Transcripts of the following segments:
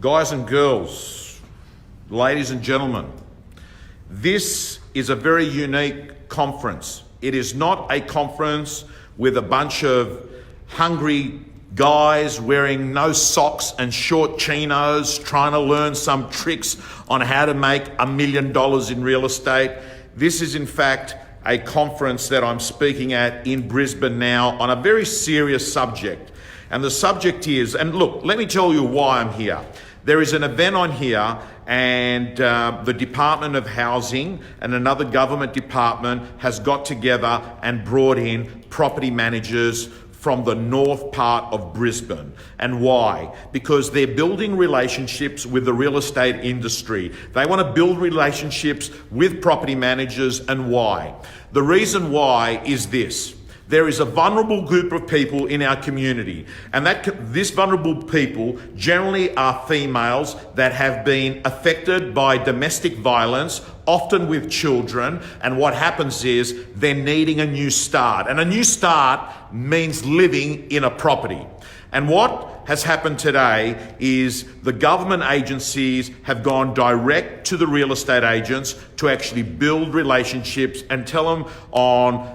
Guys and girls, ladies and gentlemen, this is a very unique conference. It is not a conference with a bunch of hungry guys wearing no socks and short chinos trying to learn some tricks on how to make $1 million in real estate. This is in fact a conference that I'm speaking at in Brisbane now on a very serious subject. And the subject is, and look, let me tell you why I'm here. There is an event on here, and the Department of Housing and another government department has got together and brought in property managers from the north part of Brisbane. And why? Because they're building relationships with the real estate industry. They want to build relationships with property managers. And why? The reason why is this. There is a vulnerable group of people in our community, and this vulnerable people generally are females that have been affected by domestic violence, often with children, and what happens is they're needing a new start. And a new start means living in a property. And what has happened today is the government agencies have gone direct to the real estate agents to actually build relationships and tell them on,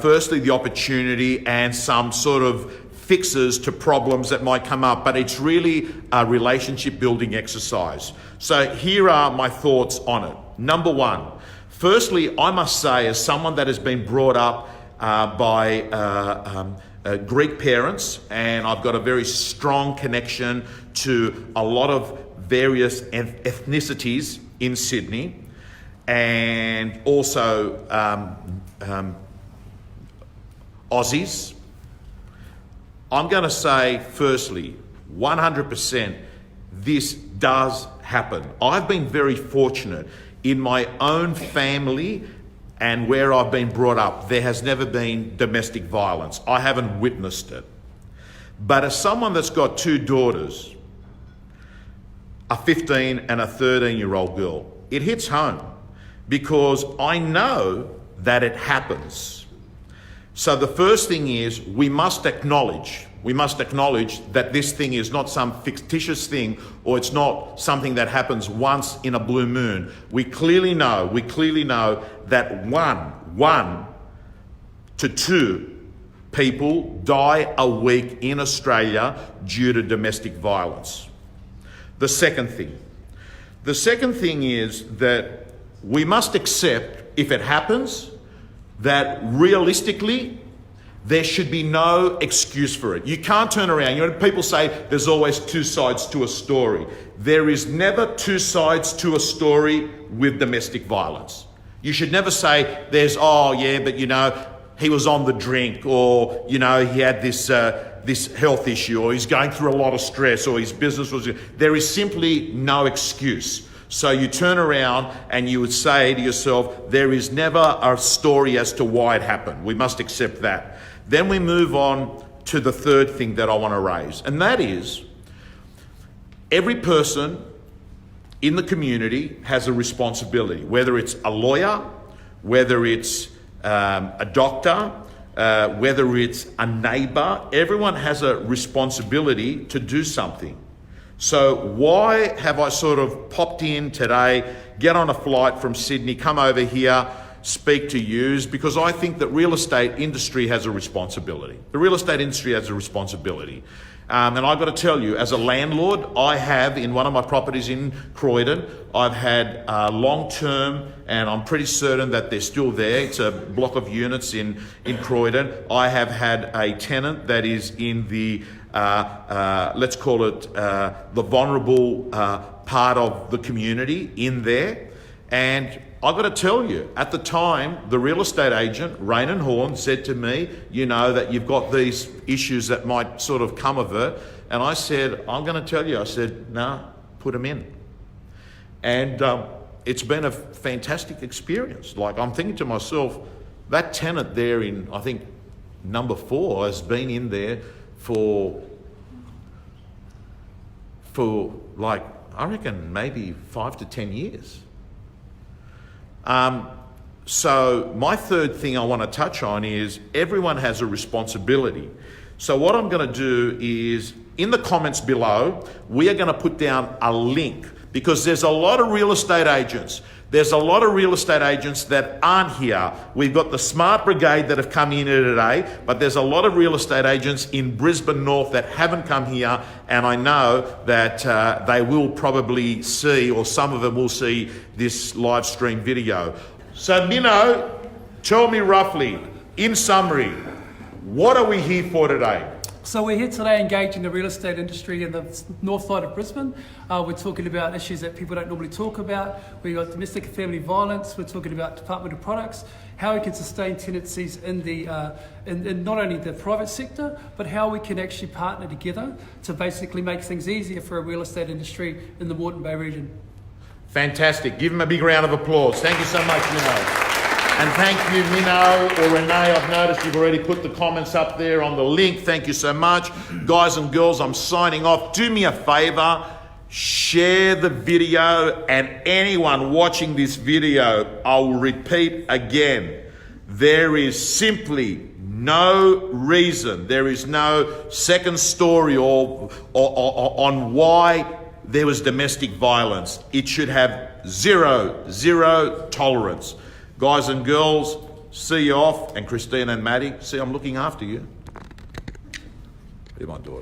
firstly the opportunity and some sort of fixes to problems that might come up, but it's really a relationship building exercise. So here are my thoughts on it. Number one, firstly, I must say, as someone that has been brought up by Greek parents, and I've got a very strong connection to a lot of various ethnicities in Sydney, and also Aussies. I'm going to say, firstly, 100% this does happen. I've been very fortunate in my own family and where I've been brought up. There has never been domestic violence. I haven't witnessed it. But as someone that's got two daughters, a 15 and a 13-year-old girl, it hits home because I know that it happens. So the first thing is we must acknowledge that this thing is not some fictitious thing, or it's not something that happens once in a blue moon. We clearly know that one to two people die a week in Australia due to domestic violence. The second thing is that we must accept, if it happens, that realistically, there should be no excuse for it. You can't turn around. People say there's always two sides to a story. There is never two sides to a story with domestic violence. You should never say there's, he was on the drink, or, he had this health issue, or he's going through a lot of stress, or his business was... There is simply no excuse. So you turn around and you would say to yourself, there is never a story as to why it happened. We must accept that. Then we move on to the third thing that I want to raise, and that is every person in the community has a responsibility, whether it's a lawyer, whether it's a doctor, whether it's a neighbour. Everyone has a responsibility to do something. So why have I sort of popped in today, get on a flight from Sydney, come over here, speak to you? Because I think that real estate industry has a responsibility. The real estate industry has a responsibility. And I've got to tell you, as a landlord, I have, in one of my properties in Croydon, I've had long-term, and I'm pretty certain that they're still there. It's a block of units in Croydon. I have had a tenant that is in the let's call it the vulnerable part of the community in there. And I've got to tell you, at the time, the real estate agent, Rain and Horn, said to me, that you've got these issues that might sort of come of it. And I said, I'm going to tell you, I said, nah, put them in. And it's been a fantastic experience. Like, I'm thinking to myself, that tenant there in, I think, number 4 has been in there for like, I reckon maybe 5 to 10 years. So my third thing I want to touch on is everyone has a responsibility. So what I'm going to do is, in the comments below, we are going to put down a link, because there's a lot of real estate agents. There's a lot of real estate agents that aren't here. We've got the Smart Brigade that have come in here today, but there's a lot of real estate agents in Brisbane North that haven't come here, and I know that they will probably see, or some of them will see, this live stream video. So Mino, tell me roughly, in summary, what are we here for today? So we're here today engaging the real estate industry in the north side of Brisbane. We're talking about issues that people don't normally talk about. We've got domestic and family violence. We're talking about departmental products, how we can sustain tenancies in not only the private sector, but how we can actually partner together to basically make things easier for a real estate industry in the Moreton Bay region. Fantastic. Give them a big round of applause. Thank you so much, Mino. And thank you, Mino or Renee. I've noticed you've already put the comments up there on the link. Thank you so much. Guys and girls, I'm signing off. Do me a favor, share the video, and anyone watching this video, I will repeat again, there is simply no reason, there is no second story or on why there was domestic violence. It should have zero tolerance. Guys and girls, see you off. And Christine and Maddie, see, I'm looking after you. They're my daughters.